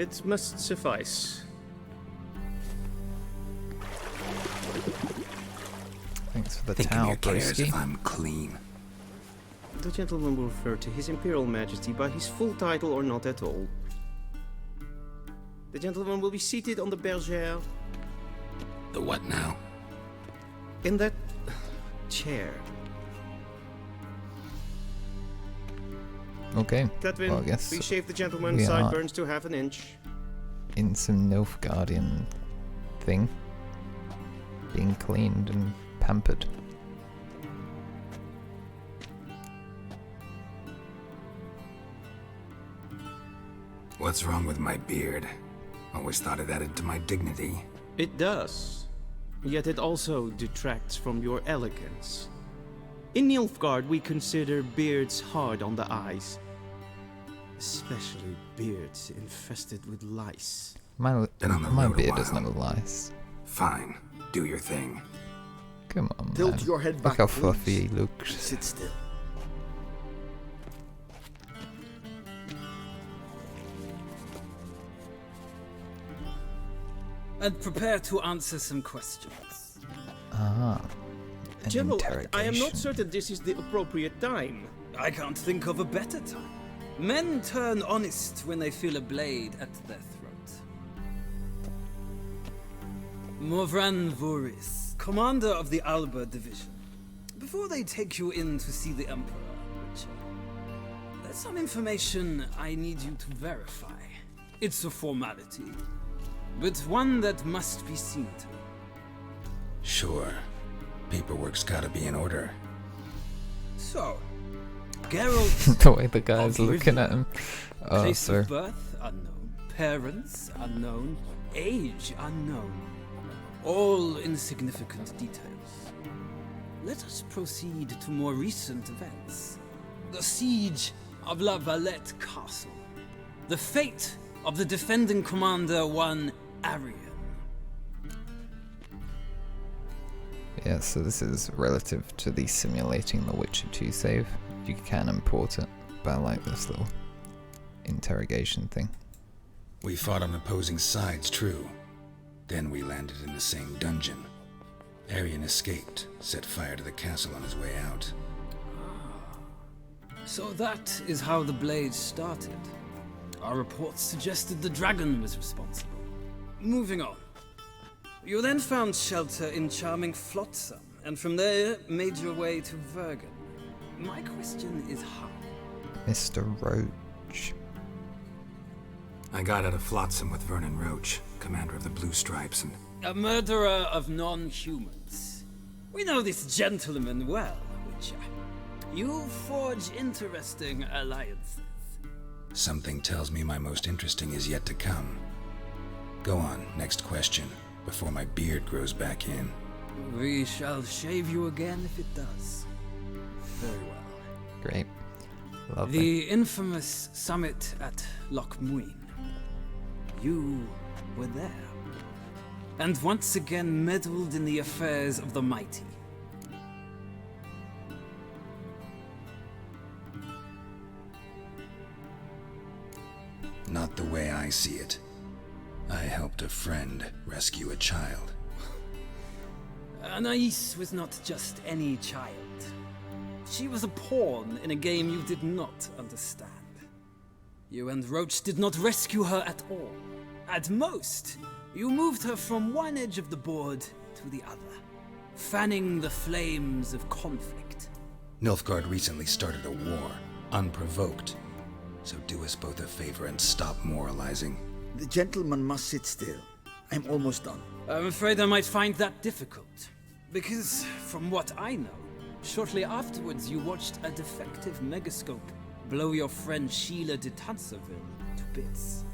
It must suffice. Thanks for the Thinking towel, who cares broski. if I'm clean? The gentleman will refer to His Imperial Majesty by his full title or not at all. The gentleman will be seated on the bergère. The what now? In that chair. Okay, Cletwin, well, I guess please shave the gentleman's we are sideburns to half an inch. in some Nilfgaardian thing. Being cleaned and pampered. What's wrong with my beard? Always thought it added to my dignity. It does. Yet it also detracts from your elegance. In Nilfgaard, we consider beards hard on the eyes. Especially beards infested with lice. My Been on the my road a beard doesn't while. have a lice. Fine, do your thing. Come on, Tilt man. your head Look back, how please. fluffy he looks. Sit still. And prepare to answer some questions. Ah, an General, interrogation. I am not certain this is the appropriate time. I can't think of a better time. Men turn honest when they feel a blade at their throat. Morvran Voris, commander of the Alba Division. Before they take you in to see the Emperor, Witcher, there's some information I need you to verify. It's a formality, but one that must be seen to. Sure. Paperwork's gotta be in order. So, Geralt, The way the guy's of looking Rivia. at him. Oh, Place sir. of birth unknown, parents unknown, age unknown. All insignificant details. Let us proceed to more recent events. The siege of La Valette Castle. The fate of the defending commander, one Arian. Yeah, so this is relative to the simulating the Witcher 2 save. You can import it, but I like this little interrogation thing. We fought on opposing sides, true. Then we landed in the same dungeon. Arian escaped, set fire to the castle on his way out. So that is how the blade started. Our reports suggested the dragon was responsible. Moving on. You then found shelter in charming Flotsam, and from there made your way to Vergen. My question is how? Mr. Roach. I got out of Flotsam with Vernon Roach, commander of the Blue Stripes, and A murderer of non-humans. We know this gentleman well, Witcher. You forge interesting alliances. something tells me my most interesting is yet to come. Go on, next question, before my beard grows back in. We shall shave you again if it does. Very well. Great. Lovely. The infamous summit at Loch Muin. You were there. And once again meddled in the affairs of the mighty. Not the way I see it. I helped a friend rescue a child. Anais was not just any child. She was a pawn in a game you did not understand. You and Roach did not rescue her at all. At most, you moved her from one edge of the board to the other, fanning the flames of conflict. Nilfgaard recently started a war, unprovoked. So do us both a favor and stop moralizing. The gentleman must sit still. I'm almost done. I'm afraid I might find that difficult. Because, from what I know, shortly afterwards you watched a defective megascope blow your friend Sheila de Tanserville to bits.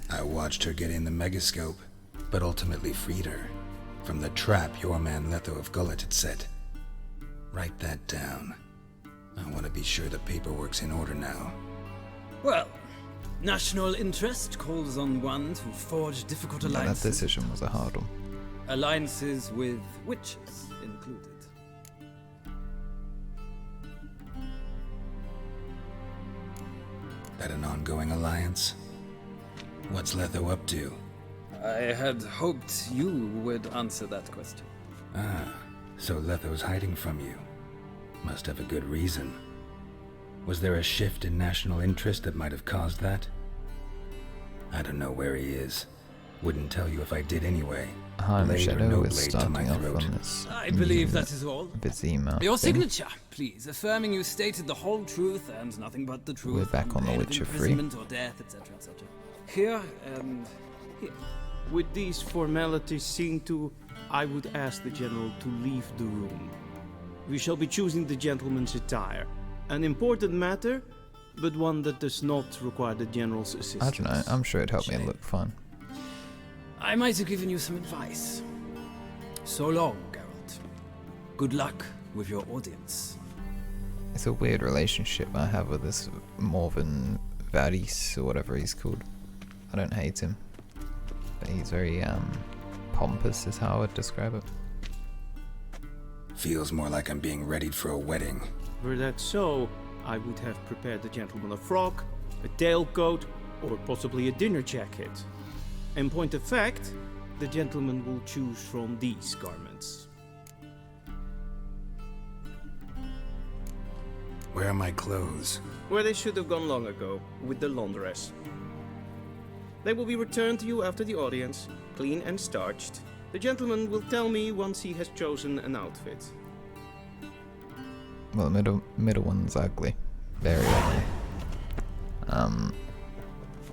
I watched her get in the megascope, but ultimately freed her from the trap your man Letho of Gullet had set. Write that down. I want to be sure the paperwork's in order now. Well, national interest calls on one to forge difficult Yeah, that alliances. decision was a hard one. Alliances with witches included. That an ongoing alliance? What's Letho up to? I had hoped you would answer that question. Ah, so Letho's hiding from you. Must have a good reason. Was there a shift in national interest that might have caused that? I don't know where he is. Wouldn't tell you if I did anyway. Blade or no Shyaerdow is blade to my starting off throat. on this. I believe that is all. Vizima Your thing. signature, please, affirming you stated the whole truth and nothing but the truth. We're back on The pain of Witcher 3. imprisonment or death, etc., etc. Here and here. With these formalities seen to, I would ask the general to leave the room. We shall be choosing the gentleman's attire. An important matter, but one that does not require the general's assistance. I don't know, I'm sure it'd help me Shame. look fun. I might have given you some advice. So long, Geralt. Good luck with your audience. It's a weird relationship I have with this Morven Varys or whatever he's called. I don't hate him, but he's very pompous is how I would describe it. Feels more like I'm being readied for a wedding. Were that so, I would have prepared the gentleman a frock, a tailcoat, or possibly a dinner jacket. In point of fact, the gentleman will choose from these garments. Where are my clothes? Where they should have gone long ago, with the laundress. They will be returned to you after the audience, clean and starched. The gentleman will tell me once he has chosen an outfit. Well, the middle one's ugly. Very ugly.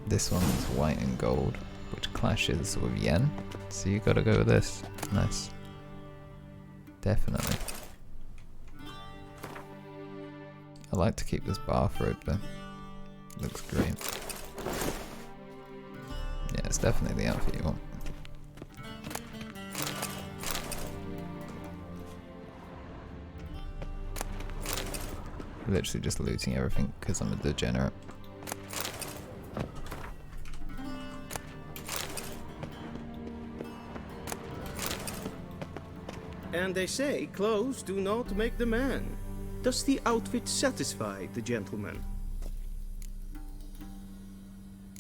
This one's white and gold, which clashes with yen. So you gotta go with this. Nice. Definitely. I like to keep this bathrobe though. Looks great. Yeah, it's definitely the outfit you want. Literally just looting everything because I'm a degenerate. And they say clothes do not make the man. Does the outfit satisfy the gentleman?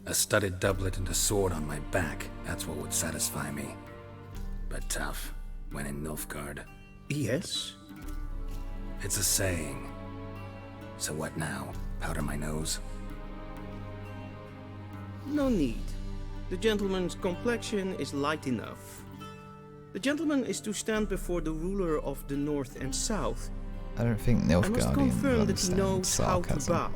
A studded doublet and a sword on my back, that's what would satisfy me. But tough, when in Nilfgaard. Yes. It's a saying. So what now? Powder my nose? No need. The gentleman's complexion is light enough. The gentleman is to stand before the ruler of the north and south. I don't think I must Nilfgaardians confirm that he understand knows how to sarcasm. bow.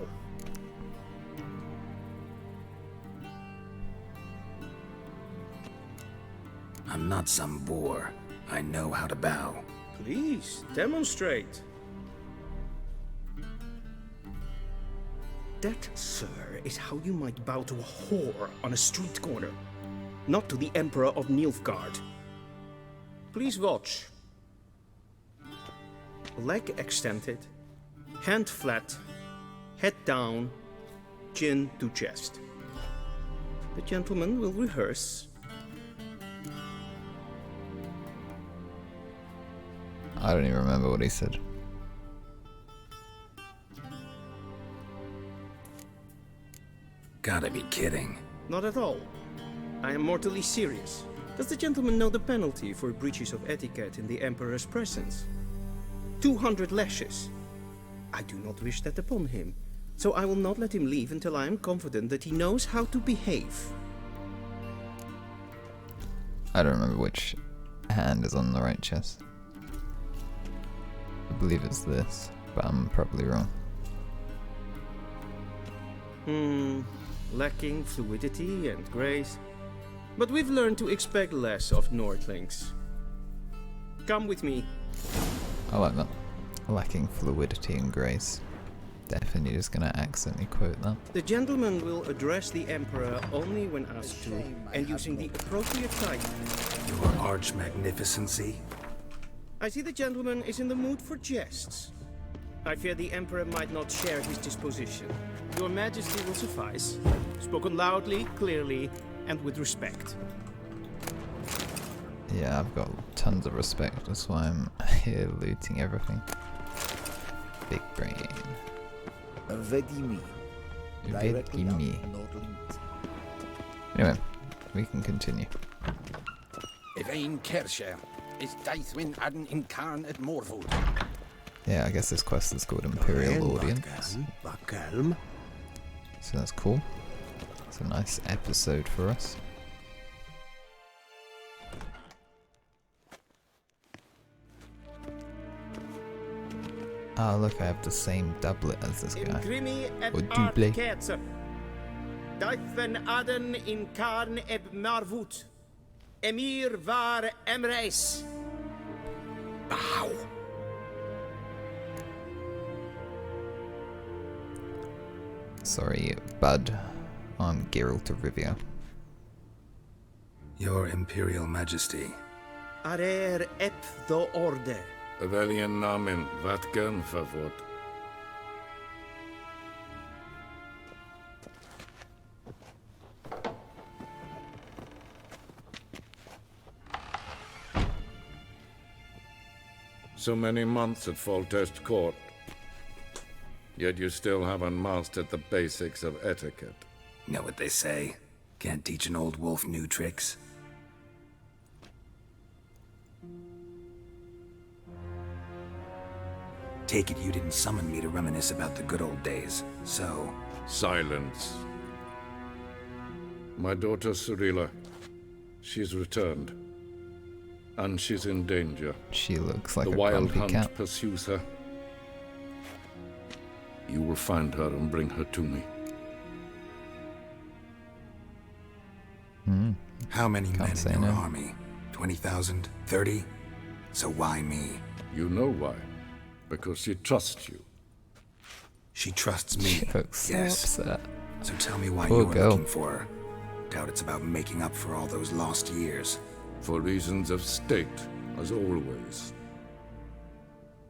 I'm not some boor. I know how to bow. Please, demonstrate. That, sir, is how you might bow to a whore on a street corner, not to the Emperor of Nilfgaard. Please watch. Leg extended, hand flat, head down, chin to chest. The gentleman will rehearse. I don't even remember what he said. Gotta be kidding. Not at all. I am mortally serious. Does the gentleman know the penalty for breaches of etiquette in the Emperor's presence? 200 lashes. I do not wish that upon him, so I will not let him leave until I am confident that he knows how to behave. I don't remember which hand is on the right chest. I believe it's this, but I'm probably wrong. Lacking fluidity and grace. But we've learned to expect less of Nordlings. Come with me. I like that. Lacking fluidity and grace. Definitely just gonna accidentally quote that. The gentleman will address the Emperor only when asked to, and using the appropriate title. Your arch magnificency? I see the gentleman is in the mood for jests. I fear the Emperor might not share his disposition. Your Majesty will suffice. Spoken loudly, clearly, and with respect. Yeah, I've got tons of respect, that's why I'm here looting everything. Big brain. Vizima. directly down Vizima. the Nordland. Anyway, we can continue. Evain Kersher is Daithwin Adden in Karn at Morvold. Yeah, I guess this quest is called Imperial Audience. So that's cool. It's a nice episode for us. Ah, look, I have the same doublet as this guy. Or double. Daithwen Aden in Karn eb Marvut. Emir var Emreis. Bow! Sorry, bud. I'm Geralt of Rivia. Your Imperial Majesty. Arer ep the orde. Weljen namen, wat kan verwoord? So many months at Foltest Court. Yet you still haven't mastered the basics of etiquette. Know what they say? Can't teach an old wolf new tricks. Take it you didn't summon me to reminisce about the good old days, so... Silence. My daughter Cyrilla, she's returned. And she's in danger. She looks like The a wild grumpy hunt cat. pursues her. You will find her and bring her to me. How many Can't men say in your no. army? 20,000? 30? So why me? You know why? Because she trusts you. She trusts She me. looks so Yes. upset. So tell me why Poor you're girl. looking for her. Doubt it's about making up for all those lost years. For reasons of state, as always.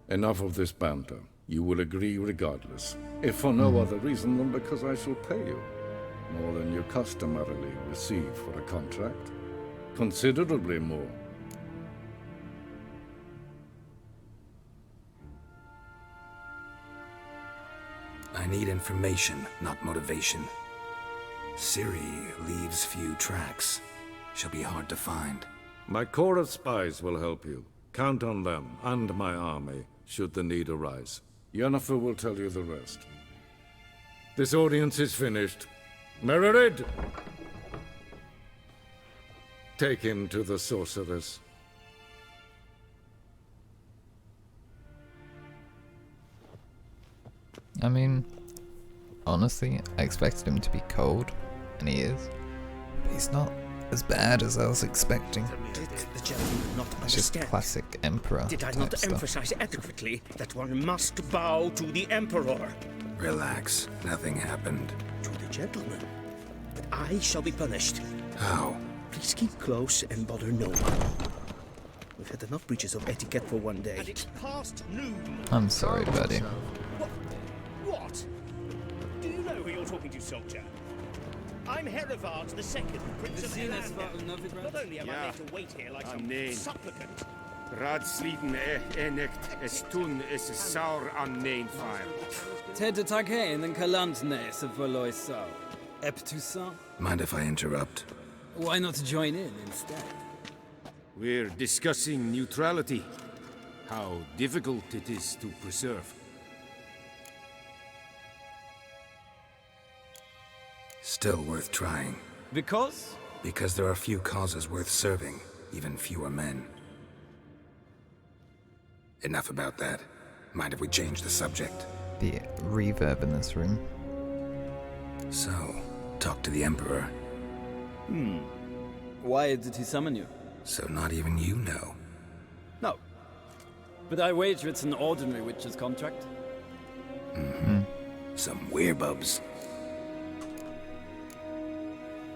Enough of this banter. You will agree regardless. If for no other reason than because I shall pay you. More than you customarily receive for a contract. Considerably more. I need information, not motivation. Ciri leaves few tracks. She'll be hard to find. My corps of spies will help you. Count on them and my army, should the need arise. Yennefer will tell you the rest. This audience is finished. Mererid! Take him to the sorceress. I mean, honestly, I expected him to be cold, and he is. But he's not as bad as I was expecting. Did the gentleman not It's just understand? classic Emperor Did I type not stuff. emphasize adequately that one must bow to the Emperor? Relax. Nothing happened. To the gentleman. But I shall be punished. How? Please keep close and bother no one. We've had enough breaches of etiquette for one day. And it's past noon. I'm sorry, buddy. What? Do you know who you're talking to, soldier? I'm Herivard the Second, Prince of Vizima Elanda. Not only am I made to wait here like some supplicant. Radsliden enikt es tun is saur an nein fire. Ted Takein and Kalantnes of Valoisau. Ep Toussaint? Mind if I interrupt? Why not join in instead? We're discussing neutrality. How difficult it is to preserve. Still worth trying. Because? Because there are few causes worth serving, even fewer men. Enough about that. Mind if we change the subject? The reverb in this room. So, talk to the Emperor. Why did he summon you? So not even you know. No. But I wager it's an ordinary witch's contract. Some werebubs.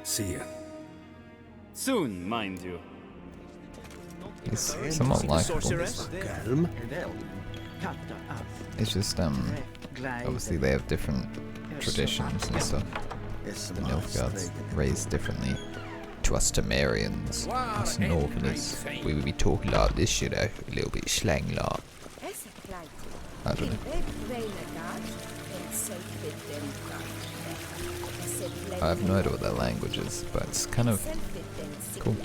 See ya. Soon, mind you. He's somewhat likable. Sorceress? It's just, obviously they have different traditions and stuff. The Nilfgaard's raised differently. To us Temerians, us Northerners, we would be talking like this, you know, a little bit slang like. I don't know. I have no idea what their language is, but it's kind of cool.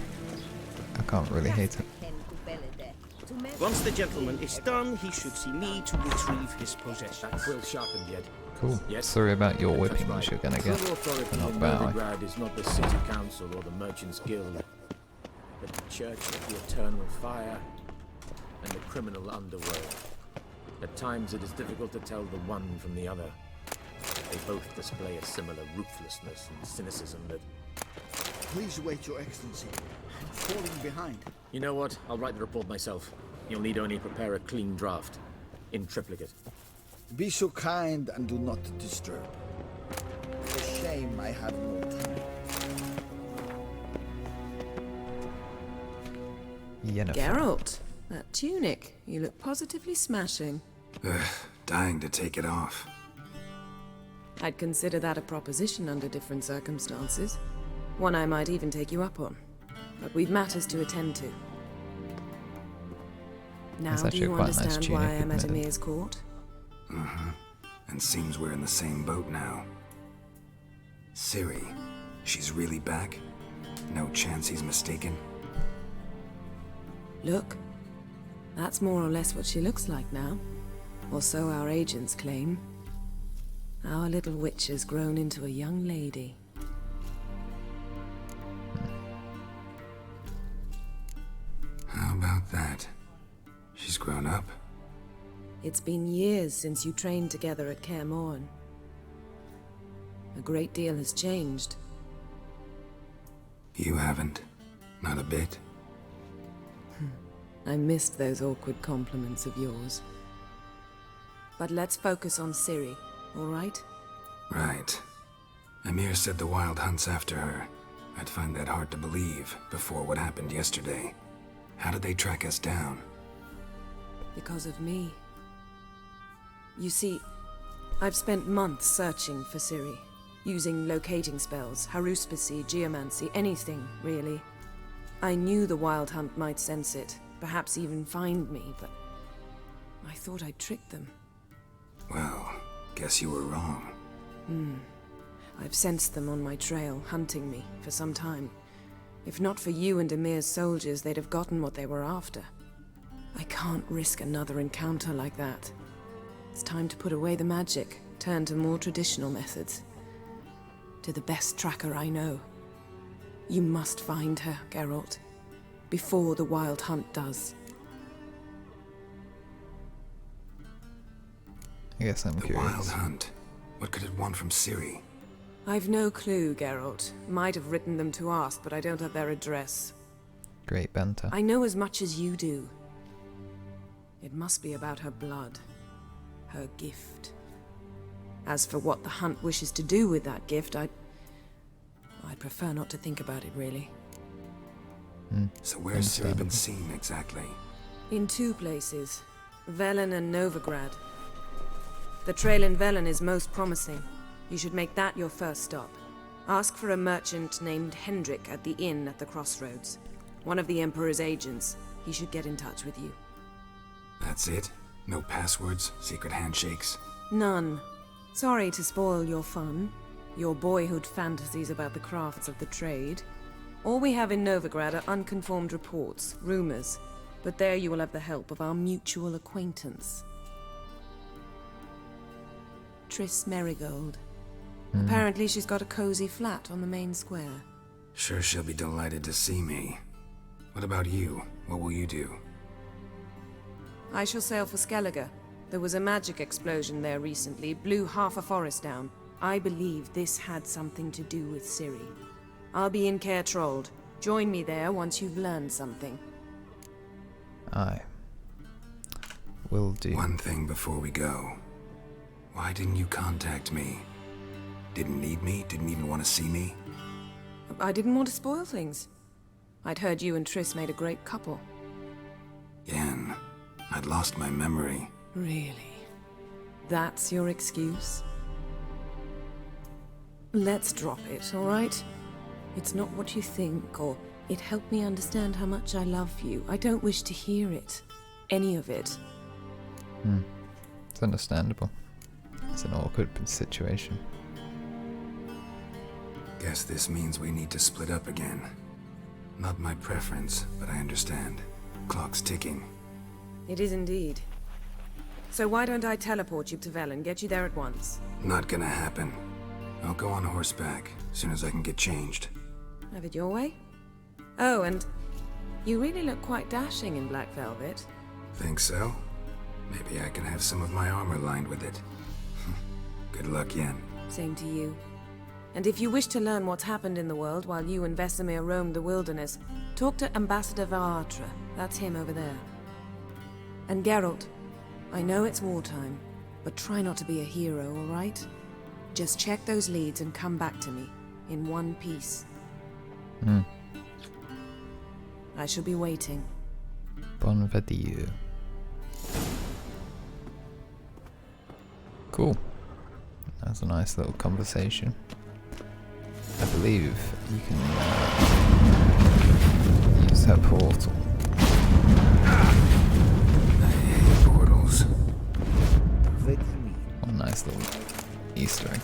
I can't really hate it. Once the gentleman is done, he should see me to retrieve his possessions. Quill sharpened yet. Cool. Yes. Sorry about your That's whipping, right. which you're gonna get True for authority not in bowing. Novigrad is not the city council or the merchants guild, but the church of the eternal fire and the criminal underworld. At times it is difficult to tell the one from the other. They both display a similar ruthlessness and cynicism that... Please wait, Your Excellency. I'm falling behind. You know what? I'll write the report myself. You'll need only prepare a clean draft. In triplicate. Be so kind and do not disturb. It's a shame I have no time. Yennefer. Geralt, that tunic. You look positively smashing. Dying to take it off. I'd consider that a proposition under different circumstances. One I might even take you up on. But we've matters to attend to. Now That's do actually you quite a nice understand why tunic, I'm at admittedly. Emir's court? And seems we're in the same boat now. Ciri, she's really back? No chance he's mistaken? Look, that's more or less what she looks like now. Or so our agents claim. Our little witch has grown into a young lady. How about that? She's grown up? It's been years since you trained together at Kaer Morhen. A great deal has changed. You haven't. Not a bit. I missed those awkward compliments of yours. But let's focus on Ciri, all right? Right. Emir said the Wild Hunt's after her. I'd find that hard to believe before what happened yesterday. How did they track us down? Because of me. You see, I've spent months searching for Ciri, using locating spells, haruspicy, geomancy, anything, really. I knew the Wild Hunt might sense it, perhaps even find me, but I thought I'd tricked them. Well, guess you were wrong. I've sensed them on my trail, hunting me, for some time. If not for you and Emir's soldiers, they'd have gotten what they were after. I can't risk another encounter like that. It's time to put away the magic, turn to more traditional methods. To the best tracker I know. You must find her, Geralt. Before the Wild Hunt does. I guess I'm The Wild curious. Hunt. What could it want from Ciri? I've no clue, Geralt. Might have written them to ask, but I don't have their address. Great banter. I know as much as you do. It must be about her blood. Her gift. As for what the Hunt wishes to do with that gift, I'd prefer not to think about it, really. So where's Ciri been seen exactly? In two places. Velen and Novigrad. The trail in Velen is most promising. You should make that your first stop. Ask for a merchant named Hendrik at the inn at the crossroads. One of the Emperor's agents. He should get in touch with you. That's it? No passwords? Secret handshakes? None. Sorry to spoil your fun. Your boyhood fantasies about the crafts of the trade. All we have in Novigrad are unconfirmed reports, rumors. But there you will have the help of our mutual acquaintance. Triss Merigold. Apparently she's got a cozy flat on the main square. Sure she'll be delighted to see me. What about you? What will you do? I shall sail for Skellige. There was a magic explosion there recently, blew half a forest down. I believe this had something to do with Ciri. I'll be in Caer Trold. Join me there once you've learned something. Aye. Will do. One thing before we go. Why didn't you contact me? Didn't need me? Didn't even want to see me? I didn't want to spoil things. I'd heard you and Triss made a great couple. Yen, I'd lost my memory. Really? That's your excuse? Let's drop it, all right? It's not what you think, or it helped me understand how much I love you. I don't wish to hear it. Any of it. It's understandable. It's an awkward situation. Guess this means we need to split up again. Not my preference, but I understand. Clock's ticking. It is indeed. So why don't I teleport you to Vel and get you there at once? Not gonna happen. I'll go on horseback, as soon as I can get changed. Have it your way? Oh, and you really look quite dashing in black velvet. Think so? Maybe I can have some of my armor lined with it. Good luck, Yen. Same to you. And if you wish to learn what's happened in the world while you and Vesemir roamed the wilderness, talk to Ambassador Varatra. That's him over there. And Geralt, I know it's wartime, but try not to be a hero, all right? Just check those leads and come back to me, in one piece. I shall be waiting. Bon adieu. Cool. That's a nice little conversation. I believe you can use her portal. I hate portals. What a nice little Easter egg.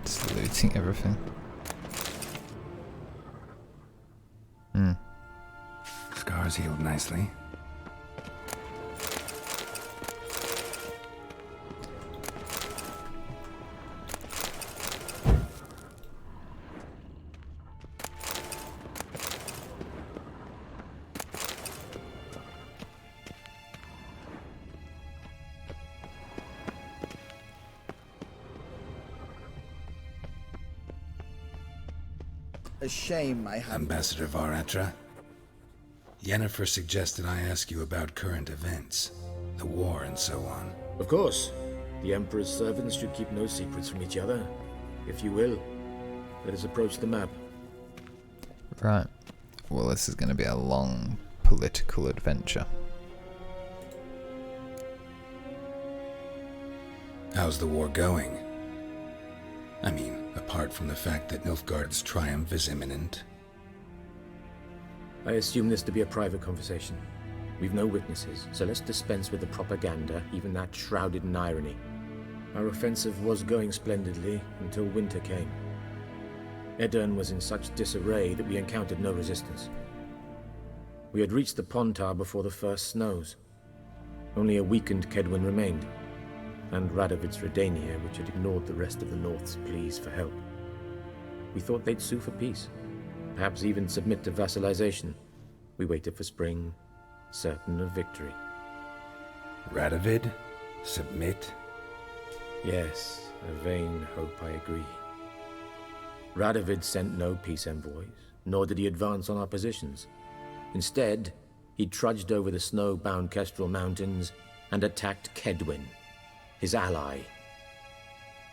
Just looting everything. Scars healed nicely. A shame I have. Ambassador Varatra, Yennefer suggested I ask you about current events, the war and so on. Of course. The Emperor's servants should keep no secrets from each other. If you will, let us approach the map. Right. Well, this is going to be a long political adventure. How's the war going? I mean, apart from the fact that Nilfgaard's triumph is imminent. I assume this to be a private conversation. We've no witnesses, so let's dispense with the propaganda, even that shrouded in irony. Our offensive was going splendidly until winter came. Edirn was in such disarray that we encountered no resistance. We had reached the Pontar before the first snows. Only a weakened Kedwin remained, and Radovid's Redania, which had ignored the rest of the North's pleas for help. We thought they'd sue for peace, perhaps even submit to vassalization. We waited for spring, certain of victory. Radovid? Submit? Yes, a vain hope, I agree. Radovid sent no peace envoys, nor did he advance on our positions. Instead, he trudged over the snow-bound Kestrel Mountains and attacked Kedwen, his ally.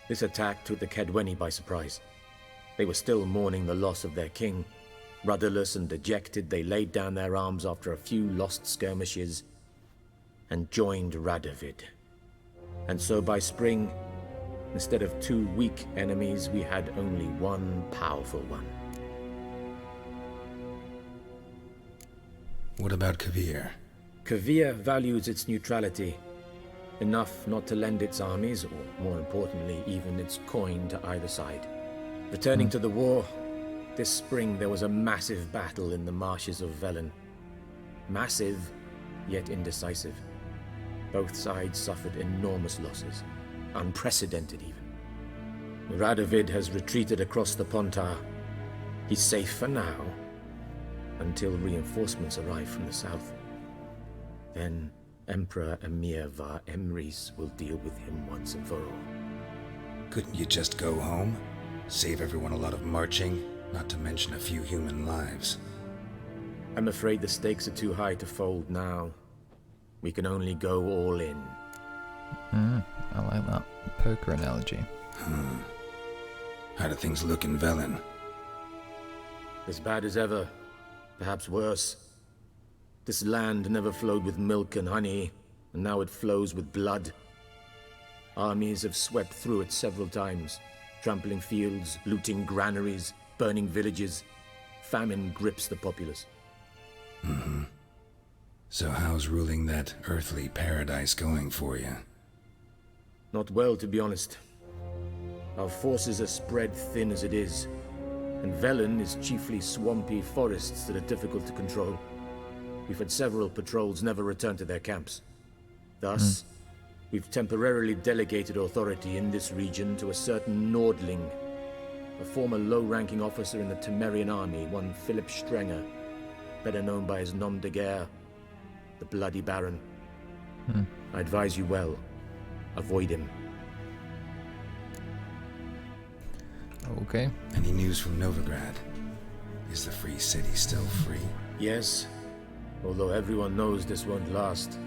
This attack took the Kedweni by surprise. They were still mourning the loss of their king. Rudderless and dejected, they laid down their arms after a few lost skirmishes and joined Radovid. And so by spring, instead of two weak enemies, we had only one powerful one. What about Kavir? Kavir values its neutrality, enough not to lend its armies, or more importantly, even its coin to either side. Returning to the war, this spring there was a massive battle in the marshes of Velen. Massive, yet indecisive. Both sides suffered enormous losses, unprecedented even. Radovid has retreated across the Pontar. He's safe for now, until reinforcements arrive from the south. Then Emperor Emir Var Emrys will deal with him once and for all. Couldn't you just go home? Save everyone a lot of marching, not to mention a few human lives. I'm afraid the stakes are too high to fold now. We can only go all in. I like that poker analogy. How do things look in Velen? As bad as ever, perhaps worse. This land never flowed with milk and honey, and now it flows with blood. Armies have swept through it several times, trampling fields, looting granaries, burning villages. Famine grips the populace. So how's ruling that earthly paradise going for you? Not well, to be honest. Our forces are spread thin as it is, and Velen is chiefly swampy forests that are difficult to control. We've had several patrols never return to their camps. Thus, we've temporarily delegated authority in this region to a certain Nordling, a former low-ranking officer in the Temerian army, one Philip Strenger, better known by his nom de guerre, the Bloody Baron. I advise you well. Avoid him. Okay. Any news from Novigrad? Is the free city still free? Yes, although everyone knows this won't last.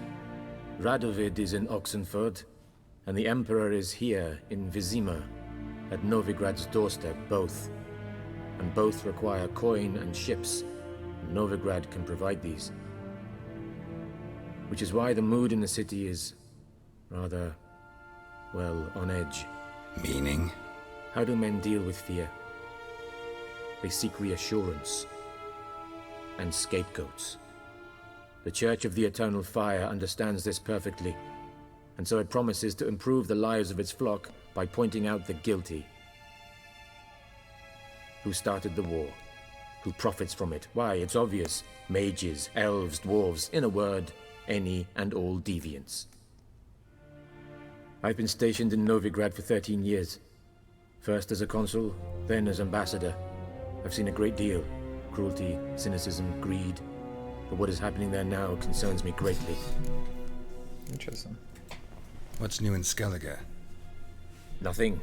Radovid is in Oxenford, and the Emperor is here in Vizima, at Novigrad's doorstep, both. And both require coin and ships. Novigrad can provide these. Which is why the mood in the city is rather, well, on edge. Meaning? How do men deal with fear? They seek reassurance and scapegoats. The Church of the Eternal Fire understands this perfectly, and so it promises to improve the lives of its flock by pointing out the guilty. Who started the war? Who profits from it? Why, it's obvious. Mages, elves, dwarves, in a word, any and all deviants. I've been stationed in Novigrad for 13 years. First as a consul, then as ambassador. I've seen a great deal. Cruelty, cynicism, greed. But what is happening there now concerns me greatly. Interesting. What's new in Skellige? Nothing.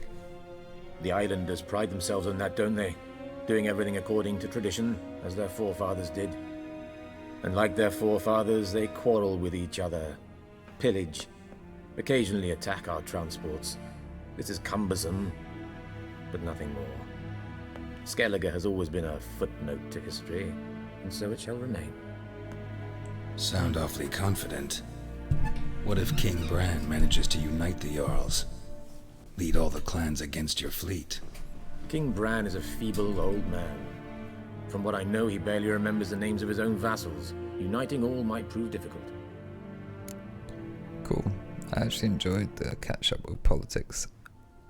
The islanders pride themselves on that, don't they? Doing everything according to tradition, as their forefathers did. And like their forefathers, they quarrel with each other, pillage, occasionally attack our transports. This is cumbersome, but nothing more. Skellige has always been a footnote to history, and so it shall remain. Sound awfully confident. What if King Bran manages to unite the Jarls? Lead all the clans against your fleet? King Bran is a feeble old man. From what I know, he barely remembers the names of his own vassals. Uniting all might prove difficult. Cool. I actually enjoyed the catch-up with politics.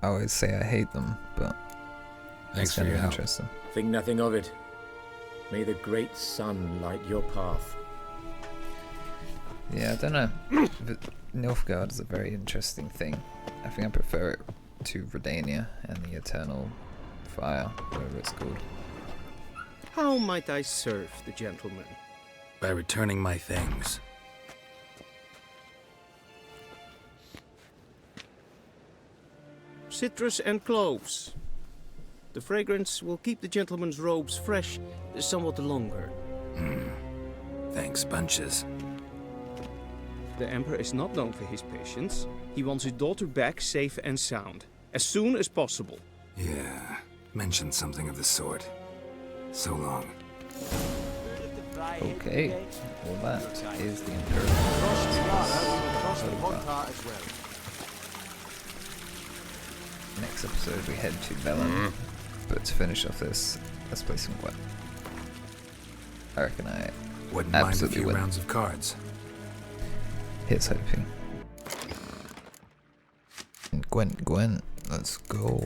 I always say I hate them, but Thanks it's for kind your of help. interesting. Think nothing of it. May the great sun light your path. Yeah, I don't know. Nilfgaard is a very interesting thing. I think I prefer it to Redania and the Eternal Fire, whatever it's called. How might I serve the gentleman? By returning my things. Citrus and cloves. The fragrance will keep the gentleman's robes fresh somewhat longer. Thanks, bunches. The Emperor is not known for his patience. He wants his daughter back safe and sound, as soon as possible. Yeah, mentioned something of the sort. So long. Okay, well that is the Imperial Audience. Next episode we head to Velen, but to finish off this, let's play some Gwent. I reckon I Wouldn't mind a absolutely few win. rounds of cards. Here's hoping. Gwent, let's go.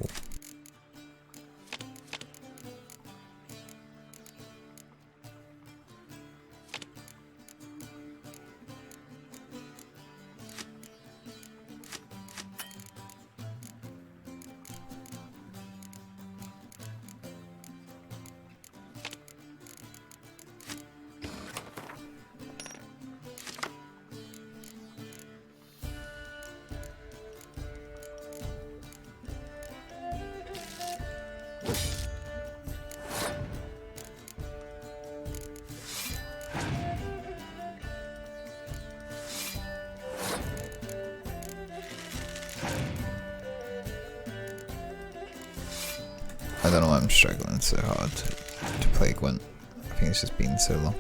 I don't know why I'm struggling so hard to play Gwent. I think it's just been so long.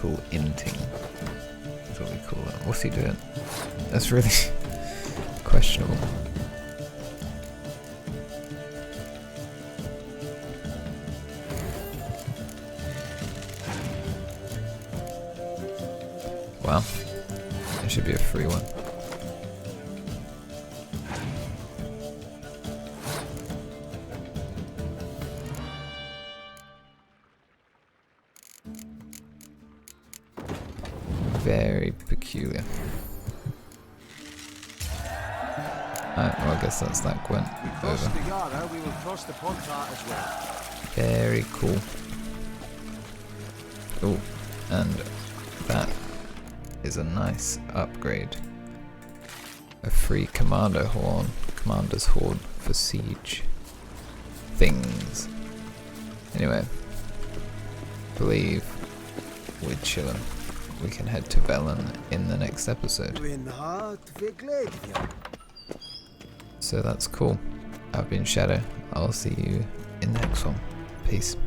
Tactical inting. That's what we call it. What's he doing? That's really questionable. Wow. It should be a free one. Very peculiar. Alright, well I guess that's that went over. Very cool. Oh, and that is a nice upgrade. A free commander's horn for siege things. Anyway, believe we're chilling. We can head to Velen in the next episode. So that's cool. I've been Shyaerdow. I'll see you in the next one. Peace.